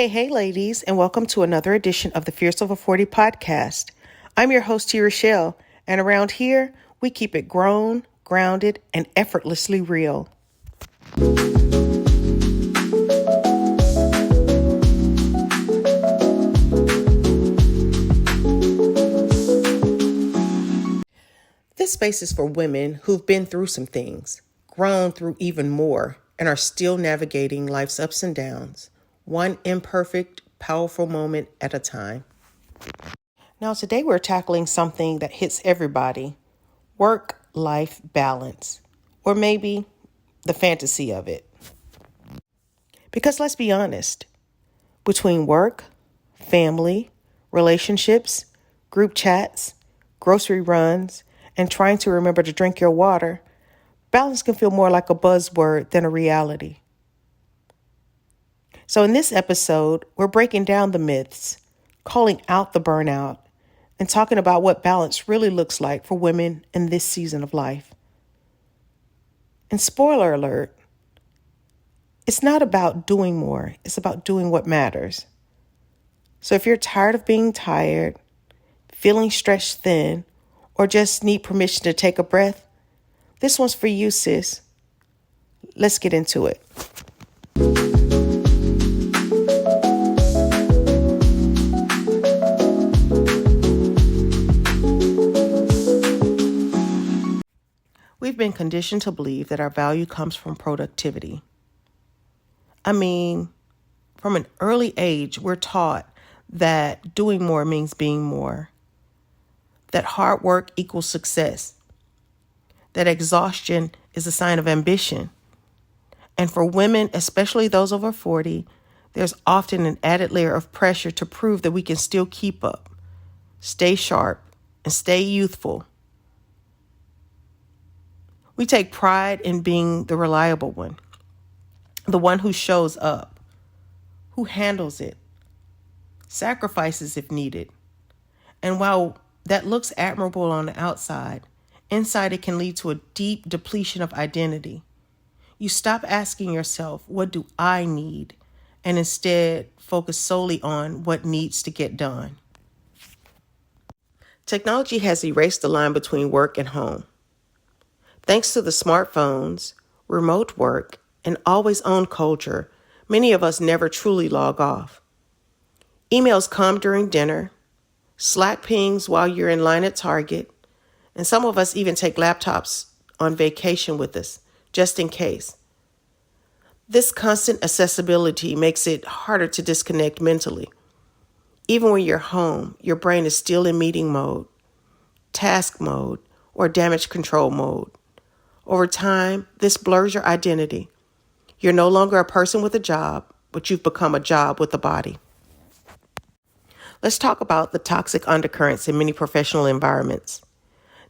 Hey, ladies, and welcome to another edition of the Fierce Over 40 podcast. I'm your host, T. Rochelle, and around here, we keep it grown, grounded, and effortlessly real. This space is for women who've been through some things, grown through even more, and are still navigating life's ups and downs, one imperfect, powerful moment at a time. Now, today we're tackling something that hits everybody, work-life balance, or maybe the fantasy of it. Because let's be honest, between work, family, relationships, group chats, grocery runs, and trying to remember to drink your water, balance can feel more like a buzzword than a reality. So in this episode, we're breaking down the myths, calling out the burnout, and talking about what balance really looks like for women in this season of life. And spoiler alert, it's not about doing more, it's about doing what matters. So if you're tired of being tired, feeling stretched thin, or just need permission to take a breath, this one's for you, sis. Let's get into it. We've been conditioned to believe that our value comes from productivity. From an early age, we're taught that doing more means being more, that hard work equals success, that exhaustion is a sign of ambition. And for women, especially those over 40, there's often an added layer of pressure to prove that we can still keep up, stay sharp, and stay youthful. We take pride in being the reliable one, the one who shows up, who handles it, sacrifices if needed. And while that looks admirable on the outside, inside it can lead to a deep depletion of identity. You stop asking yourself, what do I need? And instead focus solely on what needs to get done. Technology has erased the line between work and home. Thanks to the smartphones, remote work, and always-on culture, many of us never truly log off. Emails come during dinner, Slack pings while you're in line at Target, and some of us even take laptops on vacation with us, just in case. This constant accessibility makes it harder to disconnect mentally. Even when you're home, your brain is still in meeting mode, task mode, or damage control mode. Over time, this blurs your identity. You're no longer a person with a job, but you've become a job with a body. Let's talk about the toxic undercurrents in many professional environments.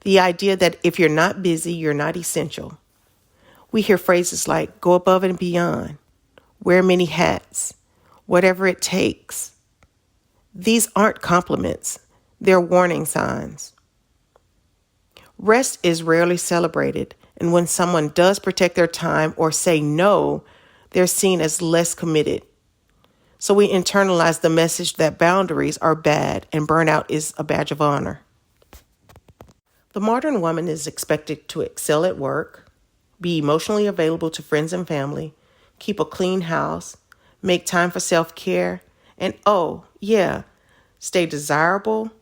The idea that if you're not busy, you're not essential. We hear phrases like go above and beyond, wear many hats, whatever it takes. These aren't compliments, they're warning signs. Rest is rarely celebrated, and when someone does protect their time or say no, they're seen as less committed. So we internalize the message that boundaries are bad and burnout is a badge of honor. The modern woman is expected to excel at work, be emotionally available to friends and family, keep a clean house, make time for self-care, and stay desirable,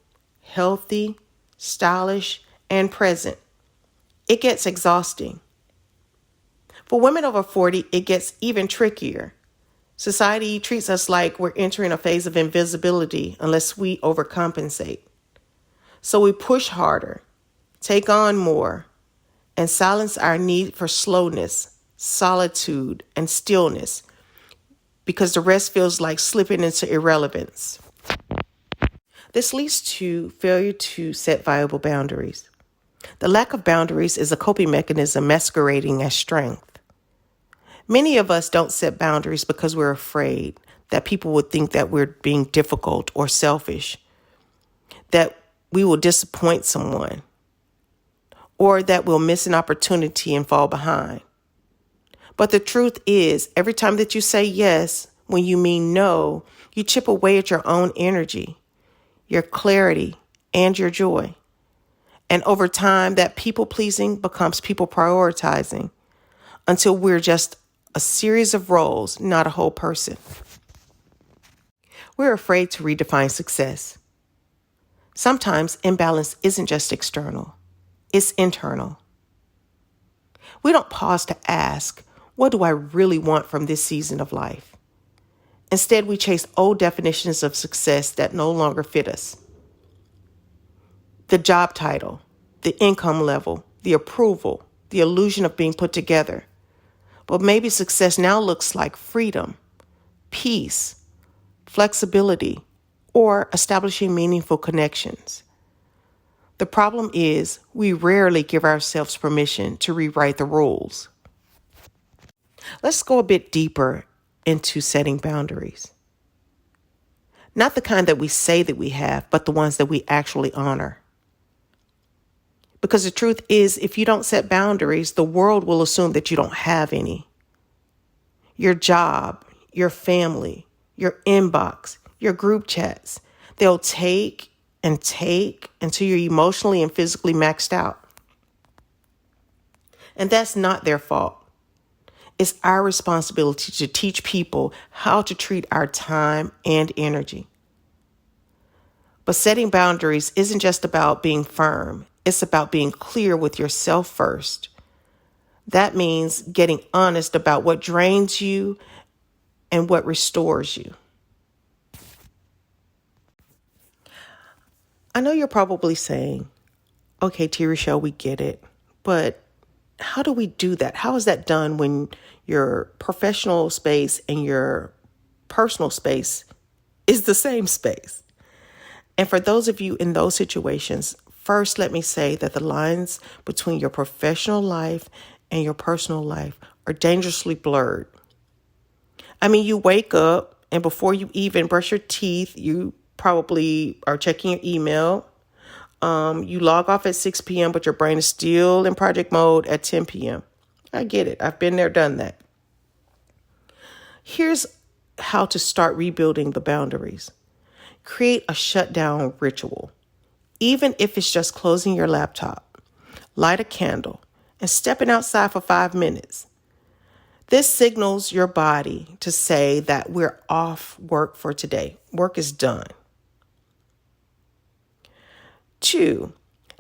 healthy, stylish, and present. It gets exhausting. For women over 40, it gets even trickier. Society treats us like we're entering a phase of invisibility unless we overcompensate. So we push harder, take on more, and silence our need for slowness, solitude, and stillness because the rest feels like slipping into irrelevance. This leads to failure to set viable boundaries. The lack of boundaries is a coping mechanism masquerading as strength. Many of us don't set boundaries because we're afraid that people would think that we're being difficult or selfish, that we will disappoint someone, or that we'll miss an opportunity and fall behind. But the truth is, every time that you say yes when you mean no, You chip away at your own energy, your clarity, and your joy. And over time, that people pleasing becomes people prioritizing until we're just a series of roles, not a whole person. We're afraid to redefine success. Sometimes imbalance isn't just external, it's internal. We don't pause to ask, what do I really want from this season of life? Instead, we chase old definitions of success that no longer fit us. The job title, the income level, the approval, the illusion of being put together. But maybe success now looks like freedom, peace, flexibility, or establishing meaningful connections. The problem is we rarely give ourselves permission to rewrite the rules. Let's go a bit deeper into setting boundaries. Not the kind that we say that we have, but the ones that we actually honor. Because the truth is, if you don't set boundaries, the world will assume that you don't have any. Your job, your family, your inbox, your group chats, they'll take and take until you're emotionally and physically maxed out. And that's not their fault. It's our responsibility to teach people how to treat our time and energy. But setting boundaries isn't just about being firm. It's about being clear with yourself first. That means getting honest about what drains you and what restores you. I know you're probably saying, okay, T. Rochelle, we get it. But how do we do that? How is that done when your professional space and your personal space is the same space? And for those of you in those situations, first, let me say that the lines between your professional life and your personal life are dangerously blurred. I mean, you wake up and before you even brush your teeth, you probably are checking your email. You log off at 6 p.m., but your brain is still in project mode at 10 p.m. I get it. I've been there, done that. Here's how to start rebuilding the boundaries. Create a shutdown ritual. Even if it's just closing your laptop, light a candle, and stepping outside for 5 minutes. This signals your body to say that we're off work for today. Work is done. 2,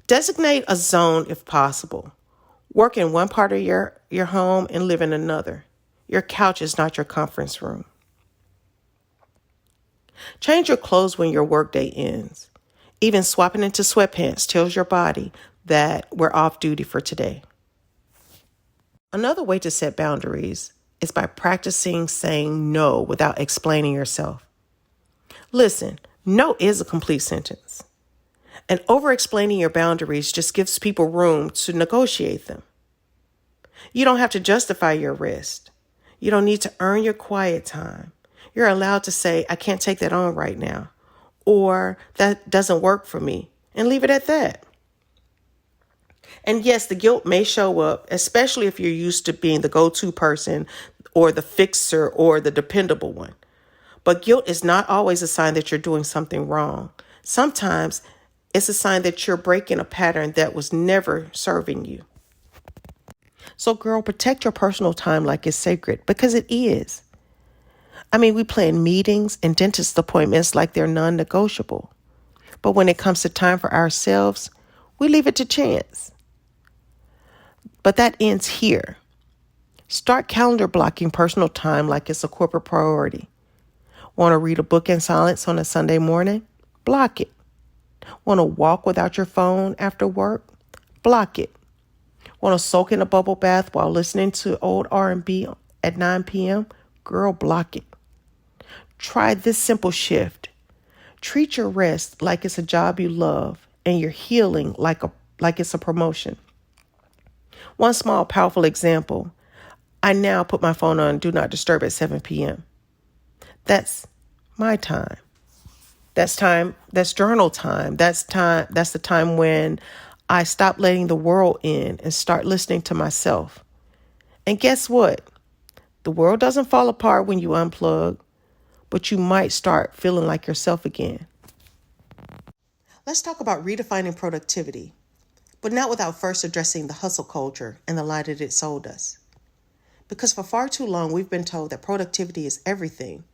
designate a zone if possible. Work in one part of your home and live in another. Your couch is not your conference room. Change your clothes when your workday ends. Even swapping into sweatpants tells your body that we're off duty for today. Another way to set boundaries is by practicing saying no without explaining yourself. Listen, no is a complete sentence. And over-explaining your boundaries just gives people room to negotiate them. You don't have to justify your rest. You don't need to earn your quiet time. You're allowed to say, I can't take that on right now, or that doesn't work for me, and leave it at that. And yes, the guilt may show up, especially if you're used to being the go-to person or the fixer or the dependable one. But guilt is not always a sign that you're doing something wrong. Sometimes it's a sign that you're breaking a pattern that was never serving you. So girl, protect your personal time like it's sacred, because it is. I mean, we plan meetings and dentist appointments like they're non-negotiable. But when it comes to time for ourselves, we leave it to chance. But that ends here. Start calendar blocking personal time like it's a corporate priority. Want to read a book in silence on a Sunday morning? Block it. Want to walk without your phone after work? Block it. Want to soak in a bubble bath while listening to old R&B at 9 p.m.? Girl, block it. Try this simple shift. Treat your rest like it's a job you love and your healing like it's a promotion. One small, powerful example. I now put my phone on Do Not Disturb at 7 p.m. That's my time. That's time. That's journal time. That's the time when I stop letting the world in and start listening to myself. And guess what? The world doesn't fall apart when you unplug, but you might start feeling like yourself again. Let's talk about redefining productivity, but not without first addressing the hustle culture and the lie that it sold us. Because for far too long, we've been told that productivity is everything,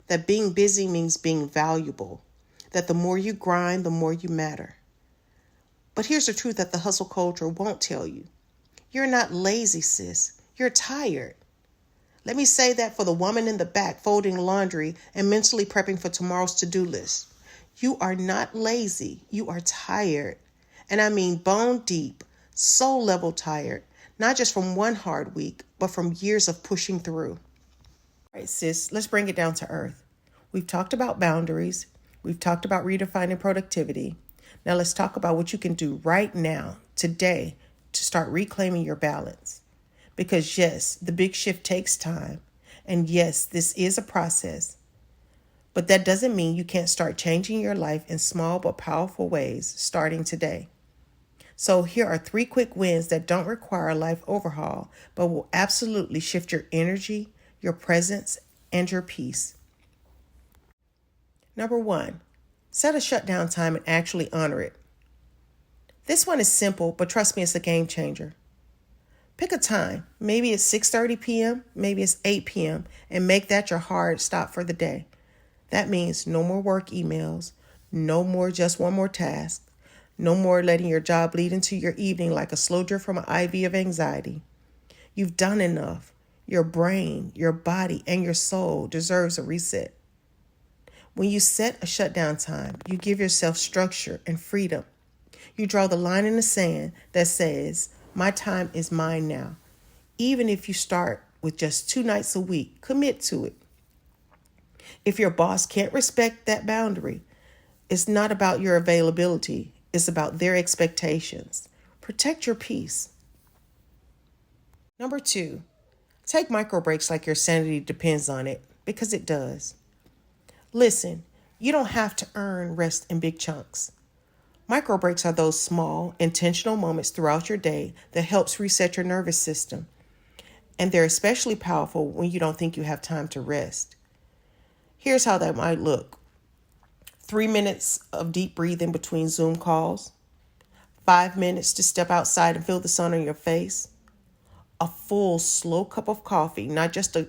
that being busy means being valuable, that the more you grind, the more you matter. But here's the truth that the hustle culture won't tell you. You're not lazy, sis. You're tired. Let me say that for the woman in the back folding laundry and mentally prepping for tomorrow's to-do list. You are not lazy. You are tired. And I mean bone deep, soul level tired, not just from one hard week, but from years of pushing through. All right, sis, let's bring it down to earth. We've talked about boundaries. We've talked about redefining productivity. Now let's talk about what you can do right now, today, to start reclaiming your balance. Because yes, the big shift takes time. And yes, this is a process. But that doesn't mean you can't start changing your life in small but powerful ways starting today. So here are 3 quick wins that don't require a life overhaul, but will absolutely shift your energy, your presence, and your peace. Number 1, set a shutdown time and actually honor it. This one is simple, but trust me, it's a game changer. Pick a time. Maybe it's 6:30 p.m., maybe it's 8 p.m., and make that your hard stop for the day. That means no more work emails, no more just one more task, no more letting your job bleed into your evening like a slow drip from an IV of anxiety. You've done enough. Your brain, your body, and your soul deserves a reset. When you set a shutdown time, you give yourself structure and freedom. You draw the line in the sand that says, my time is mine now. Even if you start with just 2 nights a week, commit to it. If your boss can't respect that boundary, it's not about your availability. It's about their expectations. Protect your peace. Number 2, take micro breaks like your sanity depends on it, because it does. Listen, you don't have to earn rest in big chunks. Micro breaks are those small, intentional moments throughout your day that helps reset your nervous system. And they're especially powerful when you don't think you have time to rest. Here's how that might look. 3 minutes of deep breathing between Zoom calls. 5 minutes to step outside and feel the sun on your face. A full, slow cup of coffee, not just a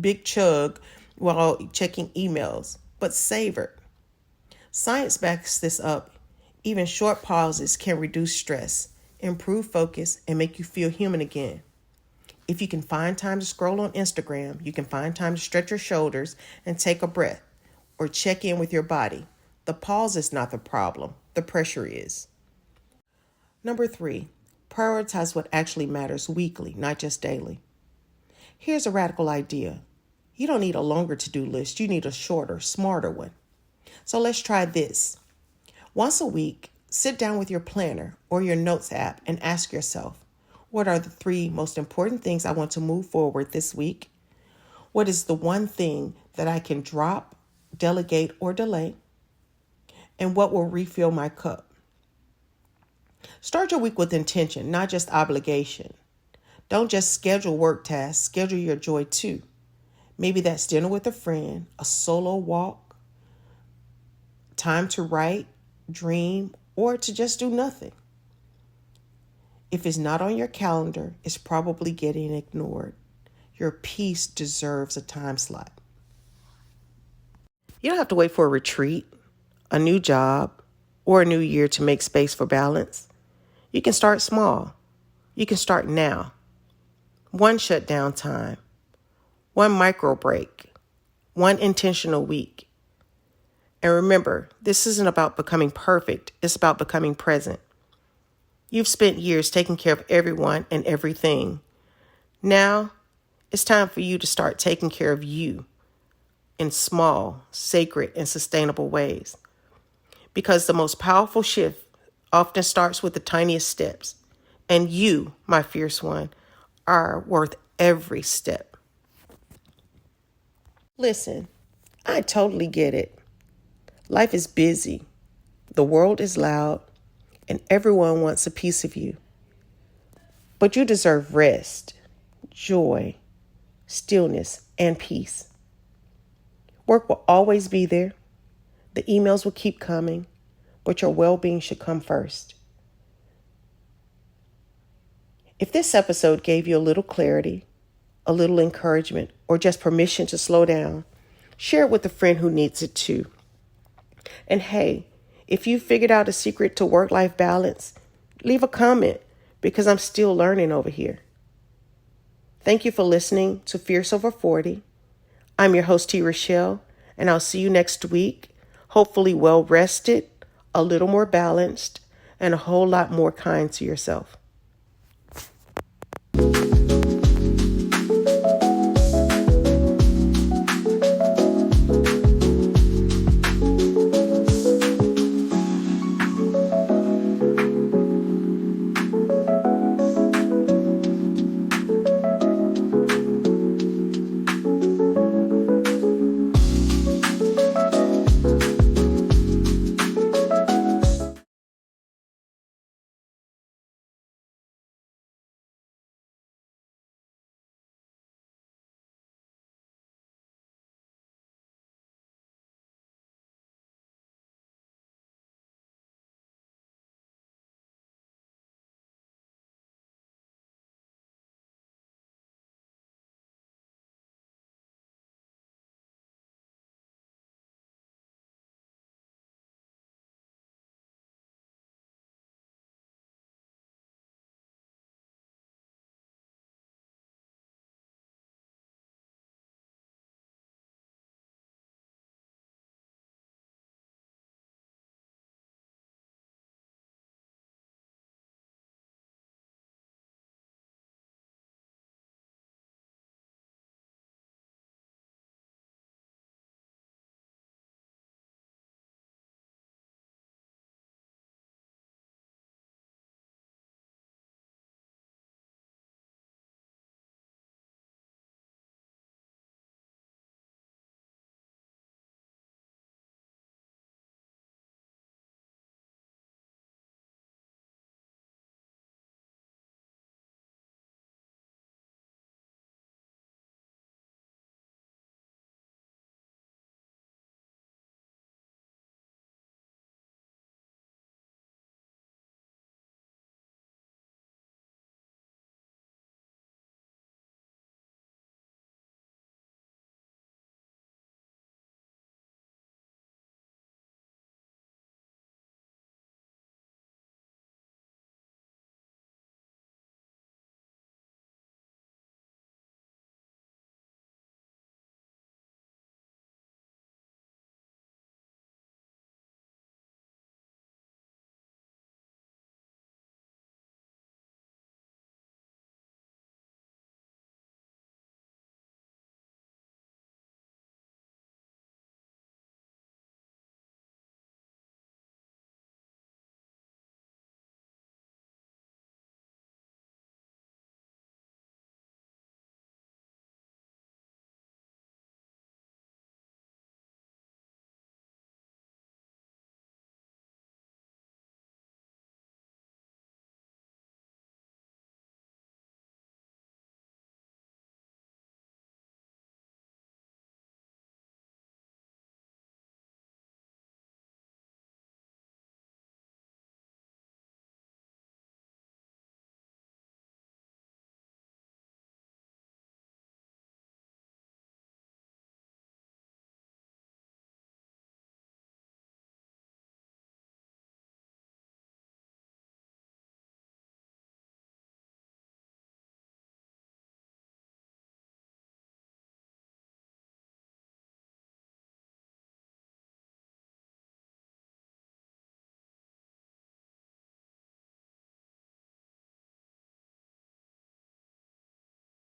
big chug while checking emails, but savored. Science backs this up. Even short pauses can reduce stress, improve focus, and make you feel human again. If you can find time to scroll on Instagram, you can find time to stretch your shoulders and take a breath or check in with your body. The pause is not the problem. The pressure is. Number 3, prioritize what actually matters weekly, not just daily. Here's a radical idea. You don't need a longer to-do list. You need a shorter, smarter one. So let's try this. Once a week, sit down with your planner or your notes app and ask yourself, what are the 3 most important things I want to move forward this week? What is the one thing that I can drop, delegate, or delay? And what will refill my cup? Start your week with intention, not just obligation. Don't just schedule work tasks, schedule your joy too. Maybe that's dinner with a friend, a solo walk, time to write, dream, or to just do nothing. If it's not on your calendar, it's probably getting ignored. Your peace deserves a time slot. You don't have to wait for a retreat, a new job, or a new year to make space for balance. You can start small. You can start now. 1 shutdown time, 1 micro break, 1 intentional week. And remember, this isn't about becoming perfect. It's about becoming present. You've spent years taking care of everyone and everything. Now, it's time for you to start taking care of you in small, sacred, and sustainable ways. Because the most powerful shift often starts with the tiniest steps. And you, my fierce one, are worth every step. Listen, I totally get it. Life is busy, the world is loud, and everyone wants a piece of you. But you deserve rest, joy, stillness, and peace. Work will always be there. The emails will keep coming, but your well-being should come first. If this episode gave you a little clarity, a little encouragement, or just permission to slow down, share it with a friend who needs it too. And hey, if you figured out a secret to work-life balance, leave a comment because I'm still learning over here. Thank you for listening to Fierce Over 40. I'm your host, T. Rochelle, and I'll see you next week, hopefully well rested, a little more balanced, and a whole lot more kind to yourself.